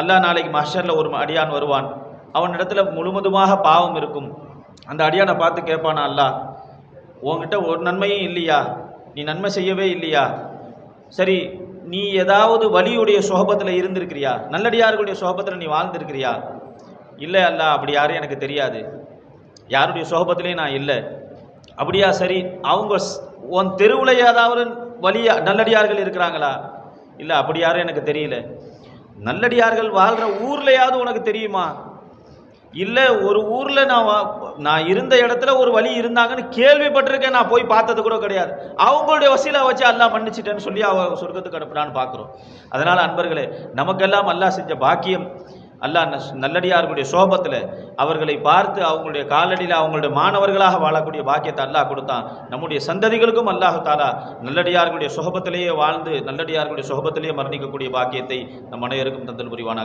அல்லாஹ் நாளைக்கு மஹ்ஷர்ல ஒரு அடியான் வருவான், அவனிடத்துல முழுவதுமாக பாவம் இருக்கும். அந்த அடியானை பார்த்து கேட்பானா அல்லாஹ், உன்கிட்ட ஒரு நன்மையும் இல்லையா, நீ நன்மை செய்யவே இல்லையா, சரி நீ ஏதாவது வலியுடைய சுகபத்தில் இருந்திருக்கிறியா, நல்லடியார்களுடைய சுகபத்தில் நீ வாழ்ந்திருக்கிறியா? இல்லை அல்லாஹ், அப்படி யாரும் எனக்கு தெரியாது, யாருடைய சுகபத்திலையும் நான் இல்லை. அப்படியா, சரி அவங்க உன் தெருவில் ஏதாவது வலியா நல்லடியார்கள் இருக்கிறாங்களா? இல்லை, அப்படி யாரும் எனக்கு தெரியல. நல்லடியார்கள் வாழ்கிற ஊர்லையாவது உனக்கு தெரியுமா? இல்லை, ஒரு ஊரில் நான் இருந்த இடத்துல ஒரு வழி இருந்தாங்கன்னு கேள்விப்பட்டிருக்கேன், நான் போய் பார்த்தது கூட கிடையாது. அவங்களுடைய வசீலா வச்சு அல்லாஹ் மன்னிச்சிட்டேன்னு சொல்லி அவ சொர்க்கத்துக்கு அனுப்புறான்னு பார்க்குறோம். அதனால் அன்பர்களே, நமக்கெல்லாம் அல்லாஹ் செஞ்ச பாக்கியம், அல்லாஹ் நல்லடியார்களுடைய சோபத்தில் அவர்களை பார்த்து அவங்களுடைய காலடியில் அவங்களுடைய மாணவர்களாக வாழக்கூடிய பாக்கியத்தை அல்லாஹ் கொடுத்தான். நம்முடைய சந்ததிகளுக்கும் அல்லாஹ் தாலா நல்லடியார்களுடைய சுகபத்திலேயே வாழ்ந்து நல்லடியார்களுடைய சுகபத்திலேயே மரணிக்கக்கூடிய பாக்கியத்தை நம் அனைவருக்கும் தந்தல் புரிவானாக.